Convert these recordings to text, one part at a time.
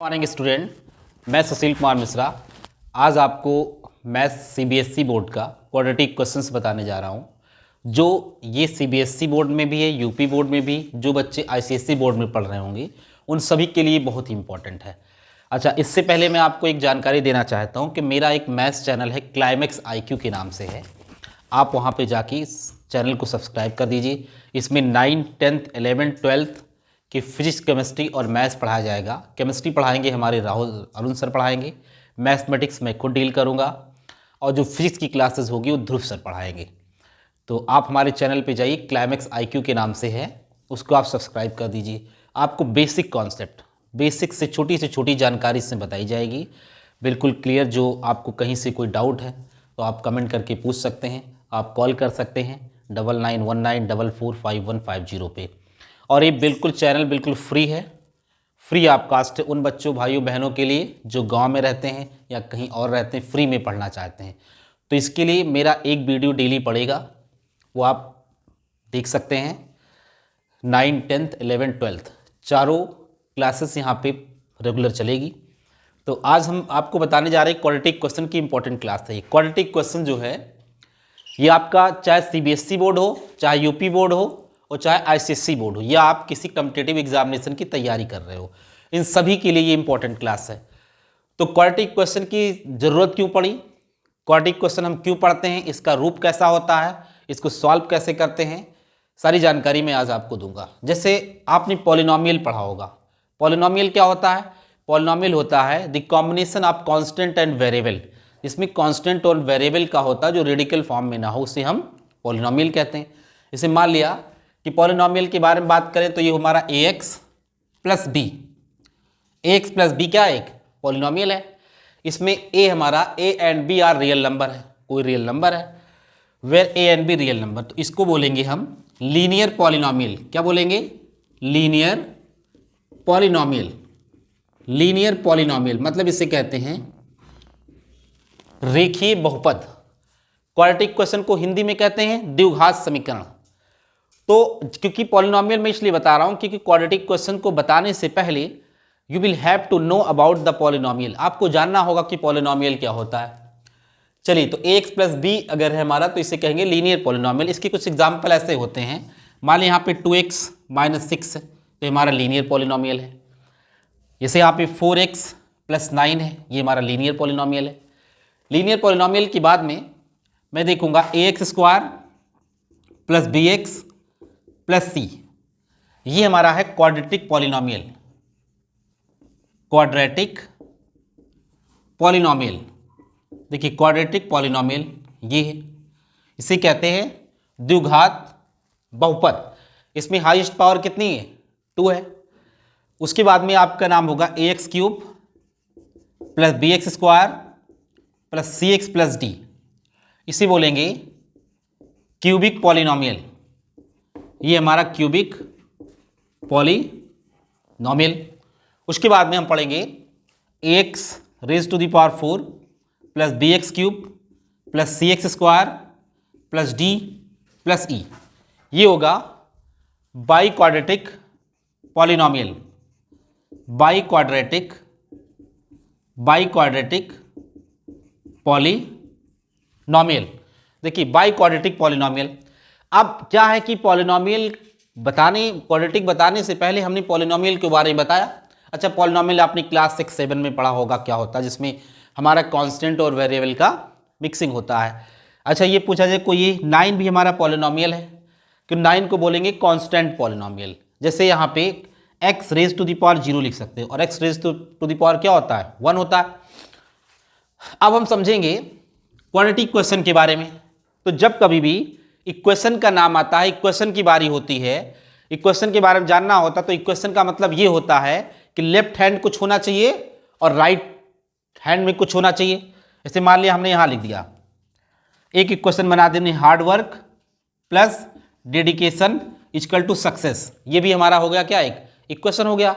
Morning student, मैं सुशील कुमार मिश्रा। आज आपको मैथ्स सीबीएसई बोर्ड का क्वाड्रेटिक क्वेश्चंस बताने जा रहा हूं, जो ये सीबीएसई बोर्ड में भी है, यूपी बोर्ड में भी, जो बच्चे आईसीएसई बोर्ड में पढ़ रहे होंगे उन सभी के लिए बहुत ही इंपॉर्टेंट है। अच्छा, इससे पहले मैं आपको एक जानकारी देना चाहता हूँ कि मेरा एक मैथ्स चैनल है, क्लाइमेक्स IQ के नाम से है। आप वहाँ पर जाके इस चैनल को सब्सक्राइब कर दीजिए। इसमें 9th, 10th, 11th, 12th कि फिजिक्स, केमिस्ट्री और मैथ्स पढ़ाया जाएगा। केमिस्ट्री पढ़ाएंगे हमारे राहुल अरुण सर पढ़ाएंगे, मैथमेटिक्स मैं खुद डील करूंगा, और जो फिजिक्स की क्लासेस होगी वो ध्रुव सर पढ़ाएंगे। तो आप हमारे चैनल पे जाइए, क्लाइमेक्स IQ के नाम से है, उसको आप सब्सक्राइब कर दीजिए। आपको बेसिक कॉन्सेप्ट, बेसिक से छोटी जानकारी से बताई जाएगी, बिल्कुल क्लियर। जो आपको कहीं से कोई डाउट है तो आप कमेंट करके पूछ सकते हैं, आप कॉल कर सकते हैं 9919445150 पे। और ये बिल्कुल चैनल बिल्कुल फ्री है, फ्री ऑफ कास्ट है उन बच्चों भाइयों बहनों के लिए जो गांव में रहते हैं या कहीं और रहते हैं, फ्री में पढ़ना चाहते हैं। तो इसके लिए मेरा एक वीडियो डेली पड़ेगा, वो आप देख सकते हैं। 9, 10th, 11th, 12th चारों क्लासेस यहाँ पे रेगुलर चलेगी। तो आज हम आपको बताने जा रहे हैं क्वाड्रेटिक क्वेश्चन की इंपॉर्टेंट क्लास है। ये क्वाड्रेटिक क्वेश्चन जो है ये आपका चाहे सीबीएसई बोर्ड हो, चाहे यूपी बोर्ड हो और चाहे आईसीएसई बोर्ड हो, या आप किसी कॉम्पिटिटिव एग्जामिनेशन की तैयारी कर रहे हो, इन सभी के लिए ये इंपॉर्टेंट क्लास है। तो क्वाड्रेटिक क्वेश्चन की ज़रूरत क्यों पड़ी, क्वाड्रेटिक क्वेश्चन हम क्यों पढ़ते हैं, इसका रूप कैसा होता है, इसको सॉल्व कैसे करते हैं, सारी जानकारी मैं आज आपको दूंगा। जैसे आपने पॉलिनोमियल पढ़ा होगा। पॉलिनोमियल क्या होता है? पॉलिनोमियल होता है the combination of constant and variable. इसमें कांस्टेंट और वेरिएबल का होता है जो रेडिकल फॉर्म में ना हो, उसे हम पॉलिनोमियल कहते हैं। जैसे मान लिया कि पॉलिनोमियल के बारे में बात करें तो ये हमारा ax प्लस बी, ax प्लस बी क्या एक पॉलिनोमियल है। इसमें a हमारा a and b are real number है, कोई रियल नंबर है, where a and b real number, तो इसको बोलेंगे हम लीनियर पॉलिनोमियल। क्या बोलेंगे? Linear polynomial. लीनियर पॉलिनोमियल मतलब इसे कहते हैं रेखीय बहुपद। क्वाड्रेटिक क्वेश्चन को हिंदी में कहते हैं द्विघात समीकरण। तो क्योंकि पॉलिनोमियल में इसलिए बता रहा हूं क्योंकि क्वाड्रेटिक क्वेश्चन को बताने से पहले you will have to know about the polynomial. आपको जानना होगा कि पॉलिनोमियल क्या होता है। चलिए, तो ax प्लस बी अगर है हमारा तो इसे कहेंगे लीनियर पॉलिनोमियल। इसके कुछ एग्जाम्पल ऐसे होते हैं, मान लीजिए यहाँ पे 2x माइनस 6 है तो हमारा लीनियर पॉलिनोमियल है। जैसे यहाँ पे 4x प्लस 9 है, ये हमारा लीनियर पॉलिनोमियल है। लीनियर पॉलिनोमियल के बाद में मैं देखूंगा ax square plus bx plus c, ये हमारा है क्वाड्रेटिक पॉलिनोमियल। क्वाड्रेटिक पॉलिनोमियल, देखिए क्वाड्रेटिक पॉलिनोमियल ये है, इसे कहते हैं द्विघात बहुपद। इसमें हाईएस्ट पावर कितनी है? 2 है। उसके बाद में आपका नाम होगा ax cube plus bx square plus cx plus d, इसे बोलेंगे क्यूबिक पॉलिनोमियल। ये हमारा क्यूबिक पॉलिनोमियल। उसके बाद में हम पढ़ेंगे ax raise to the power 4 plus bx cube plus cx square plus d plus e, ये होगा biquadratic polynomial. Biquadratic polynomial. देखिए बाई क्वाड्रेटिक पॉलिनोमियल। अब क्या है कि पॉलिनोमियल क्वाड्रेटिक बताने से पहले हमने पॉलिनोमियल के बारे में बताया। अच्छा, पॉलिनोमियल आपने क्लास 6, 7 में पढ़ा होगा क्या होता है, जिसमें हमारा कांस्टेंट और वेरिएबल का मिक्सिंग होता है। अच्छा, ये पूछा जाए कोई ये 9 भी हमारा पॉलिनोमियल है कि 9 को बोलेंगे कांस्टेंट पॉलिनोमियल। जैसे यहाँ पे x raise to the power 0 लिख सकते हैं, और x raise to the power क्या होता है? 1 होता है। अब हम समझेंगे क्वाड्रेटिक क्वेश्चन के बारे में। तो जब कभी भी इक्वेशन का नाम आता है, इक्वेशन की बारी होती है, इक्वेशन के बारे में जानना होता, तो इक्वेशन का मतलब ये होता है कि लेफ्ट हैंड कुछ होना चाहिए और राइट हैंड में कुछ होना चाहिए। जैसे मान लिया हमने यहाँ लिख दिया, एक इक्वेशन बना देने hard work plus dedication equal to success, ये भी हमारा हो गया क्या? एक इक्वेशन हो गया।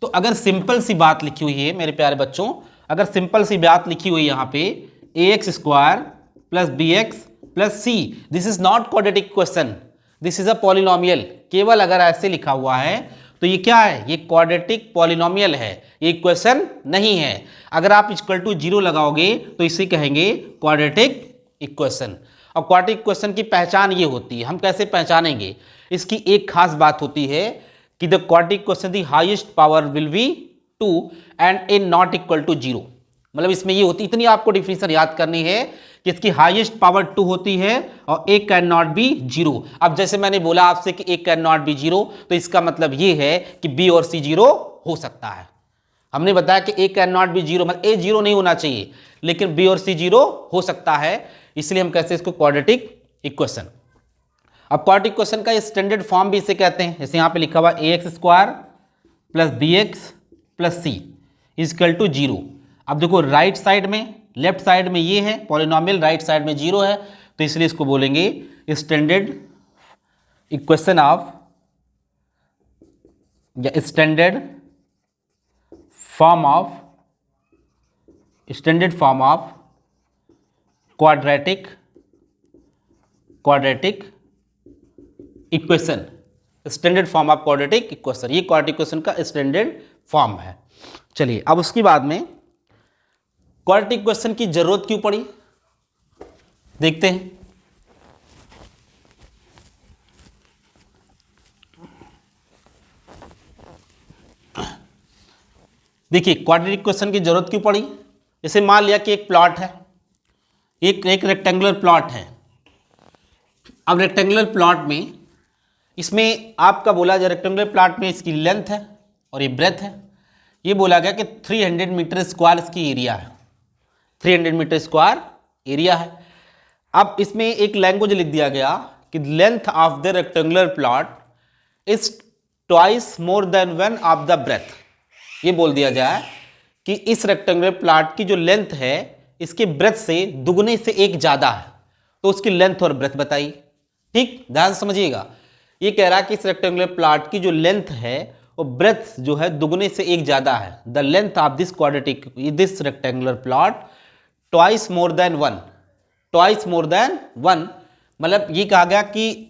तो अगर सिंपल सी बात लिखी हुई है मेरे प्यारे बच्चों, अगर सिंपल सी बात लिखी हुई है यहाँ पे ax square plus bx plus c, this is not quadratic question, this is a polynomial. केवल अगर ऐसे लिखा हुआ है तो ये क्या है, ये क्वाड्रेटिक पॉलिनोमियल है, ये इक्वेशन नहीं है। अगर आप इक्वल टू 0 लगाओगे तो इसे कहेंगे क्वाड्रेटिक इक्वेशन। और क्वाड्रेटिक इक्वेशन की पहचान ये होती है, हम कैसे पहचानेंगे, इसकी एक खास बात होती है कि the quadratic equation the highest power will be 2 and a not equal to 0। मतलब इसमें ये होती, इतनी आपको डिफिनेशन याद करनी है कि इसकी हाईएस्ट पावर 2 होती है और ए कैन नॉट बी 0। अब जैसे मैंने बोला आपसे कि ए कैन नॉट बी 0, तो इसका मतलब ये है कि बी और सी 0 हो सकता है। हमने बताया कि ए कैन नॉट बी 0, मतलब ए 0 नहीं होना चाहिए, लेकिन बी और सी 0 हो सकता है, इसलिए हम कहते हैं इसको क्वाड्रेटिक इक्वेशन। अब क्वाड्रेटिक इक्वेशन का स्टैंडर्ड फॉर्म भी इसे कहते हैं, जैसे यहाँ पे लिखा हुआ a x square plus b x plus c equal to 0। अब देखो राइट साइड में, लेफ्ट साइड में ये है पॉलिनोमियल, राइट साइड में 0 है, तो इसलिए इसको बोलेंगे स्टैंडर्ड इक्वेशन ऑफ या standard form of quadratic equation, standard form of quadratic equation, ये क्वाड्रेटिक इक्वेशन का स्टैंडर्ड फॉर्म है। चलिए अब उसके बाद में क्वाड्रेटिक इक्वेशन की जरूरत क्यों पड़ी देखते हैं। देखिए क्वाड्रेटिक इक्वेशन की जरूरत क्यों पड़ी। जैसे मान लिया कि एक प्लॉट है, एक रेक्टेंगुलर प्लॉट है। अब रेक्टेंगुलर प्लॉट में इसमें आपका बोला जाए, रेक्टेंगुलर प्लॉट में इसकी लेंथ है और ये ब्रेथ है। ये बोला गया कि 300 मीटर स्क्वायर इसकी एरिया है, 300 मीटर स्क्वायर एरिया है। अब इसमें एक लैंग्वेज लिख दिया गया कि length of the rectangular plot is twice more than one of the breadth. ये बोल दिया जाए कि इस रेक्टेंगुलर प्लॉट की जो लेंथ है इसके ब्रेथ से दुगने से एक ज़्यादा है, तो उसकी लेंथ और ब्रेथ बताइए। ठीक, ध्यान समझिएगा। ये कह रहा है कि इस रेक्टेंगुलर प्लॉट की जो लेंथ है वो ब्रेथ जो है दुगने से एक ज़्यादा है। The length of this quadratic this rectangular plot twice more than one, twice more than one, मतलब ये कहा गया कि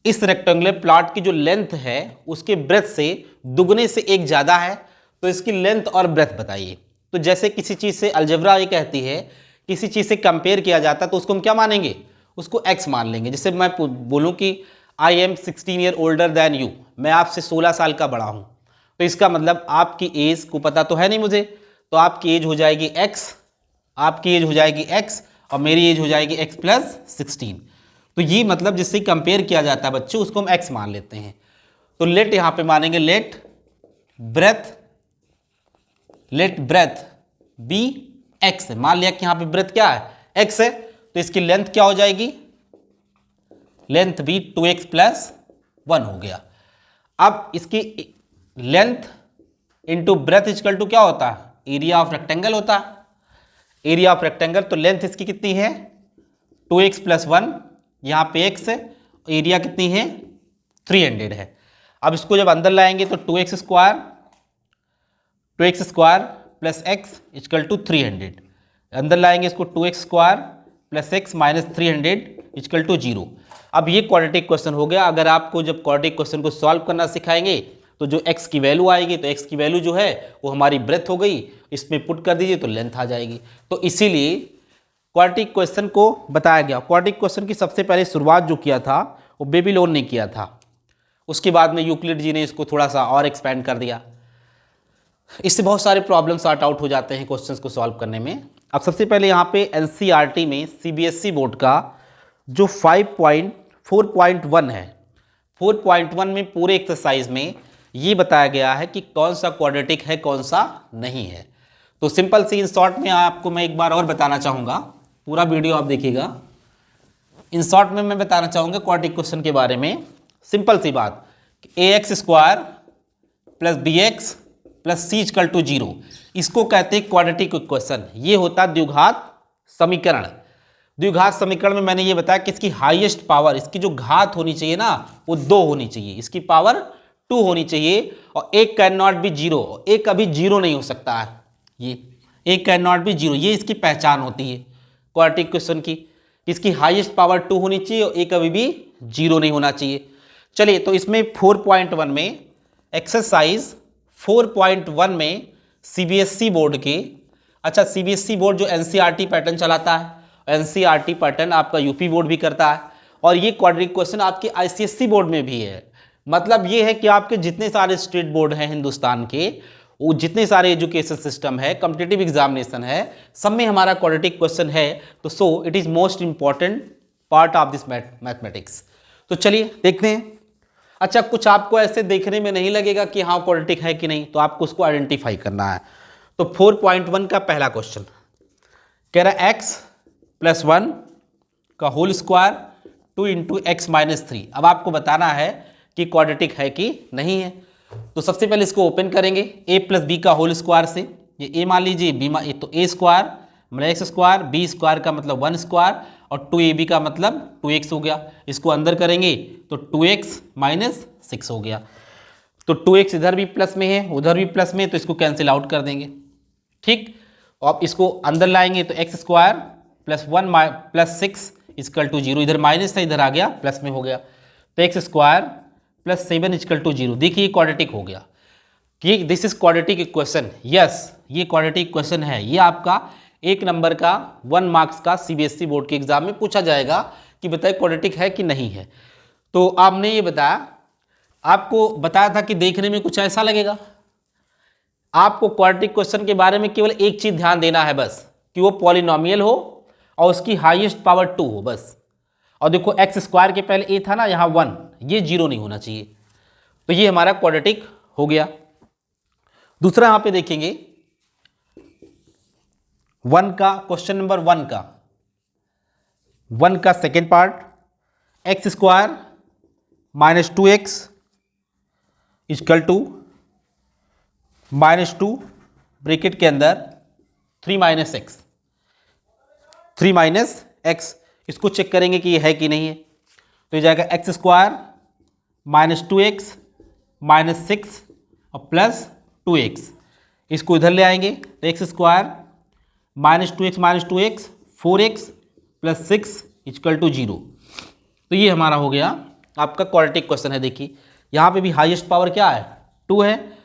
इस रेक्टेंगुलर प्लॉट की जो लेंथ है उसके ब्रेथ से दुगने से एक ज़्यादा है, तो इसकी लेंथ और ब्रेथ बताइए। तो जैसे किसी चीज़ से अलजेब्रा ये कहती है, किसी चीज़ से कंपेयर किया जाता है तो उसको हम क्या मानेंगे, उसको x मान लेंगे। जैसे मैं बोलूँ कि I am 16 year older than you, मैं आपसे 16 साल का बड़ा हूँ, तो इसका मतलब आपकी एज को पता तो है नहीं मुझे, तो आपकी एज हो जाएगी x, आपकी एज हो जाएगी x और मेरी एज हो जाएगी x प्लस 16। तो ये मतलब जिससे कंपेयर किया जाता है बच्चों, उसको हम x मान लेते हैं। तो लेट यहाँ पे मानेंगे लेट ब्रेथ बी x है। मान लिया कि यहाँ पे ब्रेथ क्या है, x है, तो इसकी लेंथ क्या हो जाएगी, लेंथ भी 2x प्लस 1 हो गया। अब इसकी length into breadth equal to क्या होता है, एरिया ऑफ रेक्टेंगल होता है, एरिया ऑफ रेक्टेंगल। तो लेंथ इसकी कितनी है 2x प्लस 1, यहाँ पे x है, एरिया कितनी है 300 है। अब इसको जब अंदर लाएंगे तो 2x square plus x equal to 300, अंदर लाएंगे इसको 2x square plus x minus 300 equal to 0। अब ये क्वाड्रेटिक क्वेश्चन हो गया। अगर आपको जब क्वाड्रेटिक क्वेश्चन को सॉल्व करना सिखाएंगे तो जो x की वैल्यू आएगी, तो x की वैल्यू जो है वो हमारी ब्रेथ हो गई, इसमें पुट कर दीजिए तो लेंथ आ जाएगी। तो इसीलिए क्वाड्रेटिक क्वेश्चन को बताया गया। क्वाड्रेटिक क्वेश्चन की सबसे पहले शुरुआत जो किया था वो बेबीलोन ने किया था, उसके बाद में यूक्लिड जी ने इसको थोड़ा सा और एक्सपेंड कर दिया। इससे बहुत सारे प्रॉब्लम सॉर्ट आउट हो जाते हैं क्वेश्चंस को सॉल्व करने में। अब सबसे पहले यहाँ पे एनसीईआरटी में सीबीएसई बोर्ड का जो 4.1 है, 4.1 में पूरे एक्सरसाइज में ये बताया गया है कि कौन सा क्वाड्रेटिक है कौन सा नहीं है। तो सिंपल सी इन शॉर्ट में आपको मैं एक बार और बताना चाहूँगा, पूरा वीडियो आप देखिएगा। इन शॉर्ट में मैं बताना चाहूँगा क्वाड्रेटिक क्वेश्चन के बारे में। सिंपल सी बात, a x square plus b x plus c equal to 0, इसको कहते हैं क्वाड्रेटिक इक्वेशन। ये होता है द्विघात समीकरण। द्विघात समीकरण में मैंने ये बताया कि इसकी हाईएस्ट पावर, इसकी जो घात होनी चाहिए ना वो 2 होनी चाहिए, इसकी पावर 2 होनी चाहिए, और एक कैन नॉट बी 0, एक कभी 0 नहीं हो सकता है, ये एक कैन नॉट बी 0, ये इसकी पहचान होती है क्वाड्रेटिक इक्वेशन की। इसकी हाईएस्ट पावर 2 होनी चाहिए और एक कभी भी 0 नहीं होना चाहिए। चलिए, तो इसमें 4.1 में एक्सरसाइज 4.1 में सीबीएसई बोर्ड के, अच्छा सीबीएसई बोर्ड जो एनसीईआरटी पैटर्न चलाता है, एनसीईआरटी पैटर्न आपका यूपी बोर्ड भी करता है, और ये क्वाड्रेटिक क्वेश्चन आपके आईसीएसई बोर्ड में भी है। मतलब ये है कि आपके जितने सारे स्टेट बोर्ड हैं हिंदुस्तान के, वो जितने सारे एजुकेशन सिस्टम है, कॉम्पिटिटिव एग्जामिनेशन है, सब में हमारा क्वाड्रेटिक क्वेश्चन है। तो so it is most important part of this mathematics. तो चलिए देखते हैं। अच्छा, कुछ आपको ऐसे देखने में नहीं लगेगा कि हाँ क्वाड्रेटिक है कि नहीं, तो आपको उसको आइडेंटिफाई करना है। तो 4.1 का पहला क्वेश्चन कह रहा है x + 1 का होल स्क्वायर 2 × x - 3। अब आपको बताना है कि क्वाड्रेटिक है कि नहीं है। तो सबसे पहले इसको ओपन करेंगे a + b का होल स्क्वायर से। ये a मान लीजिए, b तो a स्क्वायर मतलब x स्क्वायर, b स्क्वायर का मतलब 1 स्क्वायर, और 2ab का मतलब 2x हो गया। इसको अंदर करेंगे तो 2x - 6 हो गया। तो 2x इधर भी प्लस में है, उधर भी प्लस में, तो इसको कैंसिल आउट कर देंगे। ठीक, और इसको अंदर लाएंगे तो x स्क्वायर + 1 + 6 = 0। इधर माइनस था, इधर आ गया प्लस में हो गया। तो x स्क्वायर + 7 = 0। देखिए ये क्वाड्रेटिक हो गया कि this is quadratic equation. Yes, ये क्वाड्रेटिक इक्वेशन है। ये आपका 1 नंबर का 1 मार्क्स का सीबीएसई बोर्ड के एग्जाम में पूछा जाएगा कि बताइए क्वाड्रेटिक है कि नहीं है। तो आपने ये बताया, आपको बताया था कि देखने में कुछ ऐसा लगेगा। आपको क्वाड्रेटिक क्वेश्चन के बारे में केवल एक चीज ध्यान देना है बस, कि वो पॉलिनोमियल हो और उसकी हाईएस्ट पावर 2 हो बस। और देखो x स्क्वायर के पहले a था ना, यहाँ 1, ये 0 नहीं होना चाहिए। तो ये हमारा क्वाड्रेटिक हो गया। दूसरा यहाँ पे देखेंगे 1 का क्वेश्चन नंबर 1 का second part, x square - 2x = -2 bracket के अंदर 3 - x। 3 - x, इसको चेक करेंगे कि ये है कि नहीं है। तो ये जाएगा x स्क्वायर - 2x - 6 और +2x। इसको इधर ले आएंगे तो x square -2x - 2x 4x + 6 = 0। तो ये हमारा हो गया आपका क्वाड्रेटिक क्वेश्चन है। देखिए यहाँ पे भी हाईएस्ट पावर क्या है, 2 है,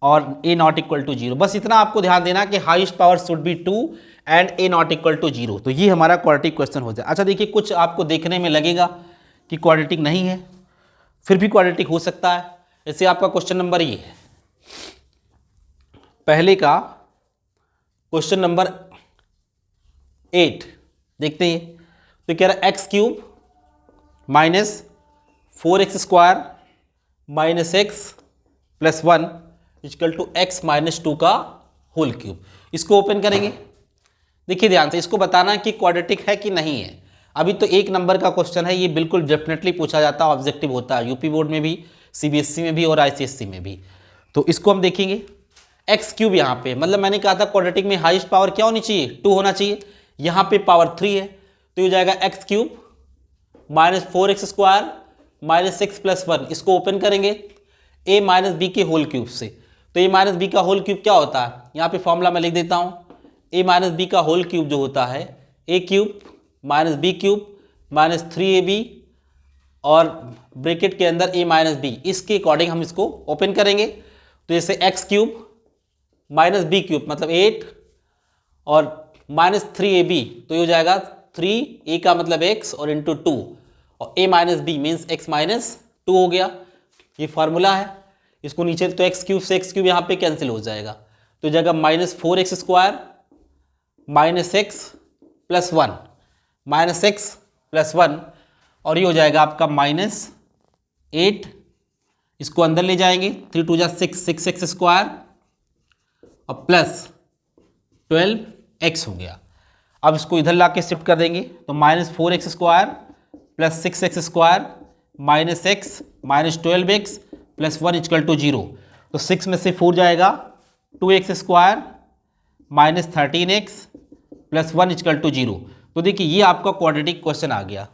और a ≠ 0। बस इतना आपको ध्यान देना कि highest power should be 2 and a ≠ 0। तो ये हमारा क्वाड्रेटिक क्वेश्चन हो जाए। अच्छा देखिए, कुछ आपको देखने में लगेगा कि क्वाड्रेटिक नहीं है, फिर भी क्वाड्रेटिक हो सकता है। जैसे आपका क्वेश्चन नंबर ये है, पहले का क्वेश्चन नंबर 8 देखते हैं। तो कह रहा है x³ - 4x² - x + 1 = x - 2 का होल क्यूब। इसको ओपन करेंगे। देखिए ध्यान से, इसको बताना कि क्वाड्रेटिक है कि नहीं है। अभी तो 1 नंबर का क्वेश्चन है, ये बिल्कुल डेफिनेटली पूछा जाता है, ऑब्जेक्टिव होता है यूपी बोर्ड में भी, सीबीएसई में भी और आईसीएसई में भी। तो इसको हम देखेंगे x³ यहाँ पे, मतलब मैंने कहा था क्वाड्रेटिक में हाईएस्ट पावर क्या होनी चाहिए, 2 होना चाहिए। यहाँ पे पावर 3 है, तो ये जाएगा x³ - 4x² - 6 + 1। इसको ओपन करेंगे a - b के होल क्यूब से। तो a - b का होल क्यूब क्या होता है, यहाँ पे फॉर्मूला मैं लिख देता हूँ। a - b का होल क्यूब जो होता है a³ - b³ - 3ab और ब्रैकेट के अंदर a - b, इसके अकॉर्डिंग हम इसको ओपन करेंगे। तो जैसे x³ - b³ मतलब 8 और -3ab, तो ये हो जाएगा 3a का मतलब x और इंटू 2 और a - b मीन्स x - 2 हो गया। ये फार्मूला है। इसको नीचे तो x³ से x³ यहाँ पे कैंसिल हो जाएगा, तो जगह -4x² - x + 1 -x + 1 और ये हो जाएगा आपका -8। इसको अंदर ले जाएंगे, 3 × 2 = 6, 6x² और +12x हो गया। अब इसको इधर ला के शिफ्ट कर देंगे तो -4x² + 6x² - x -12x + 1 = 0। तो 6 में से 4 जाएगा, 2x² - 13x + 1 = 0। तो देखिए ये आपका क्वाड्रेटिक क्वेश्चन आ गया।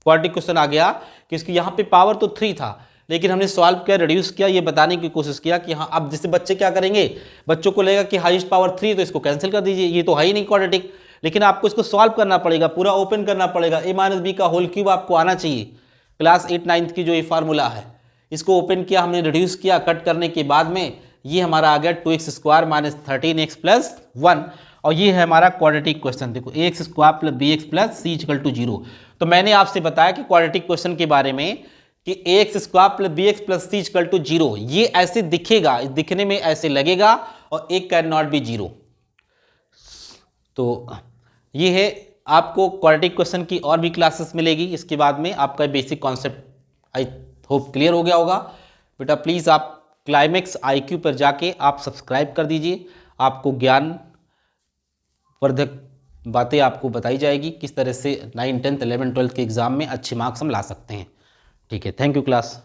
क्वाड्रेटिक क्वेश्चन आ गया कि इसकी यहाँ पे पावर तो 3 था, लेकिन हमने सॉल्व किया, रिड्यूस किया, ये बताने की कोशिश किया कि हाँ अब जैसे बच्चे क्या करेंगे, बच्चों को लगेगा कि हाईएस्ट पावर 3 तो इसको कैंसिल कर दीजिए, ये तो है ही नहीं क्वाड्रेटिक। लेकिन आपको इसको सॉल्व करना पड़ेगा, पूरा ओपन करना पड़ेगा। a - b का होल क्यूब आपको आना चाहिए, क्लास 8-9 की जो ये फार्मूला है, इसको ओपन किया हमने, रिड्यूस किया कट करने के बाद में, ये हमारा आ गया 2x square minus 13x plus 1, और ये है हमारा क्वाड्रेटिक क्वेश्चन। देखो x square plus b x plus c equal to 0। तो मैंने आपसे बताया कि क्वाड्रेटिक क्वेश्चन के बारे में कि x square plus b x plus c equal to 0, ये ऐसे दिखेगा, दिखने में ऐसे लगेगा, और एक कैन नॉट बी 0। तो ये है, आपको क्वाड्रेटिक क्वेश्चन की और भी क्लासेस मिलेगी इसके बाद में। आपका basic concept I hope clear हो गया होगा। बेटा प्लीज़ आप क्लाइमेक्स IQ पर जाके आप सब्सक्राइब कर दीजिए, आपको ज्ञान वर्धक बातें आपको बताई जाएगी, किस तरह से 9, 10, 11, 12 के एग्ज़ाम में अच्छे मार्क्स हम ला सकते हैं। ठीक है, थैंक यू क्लास।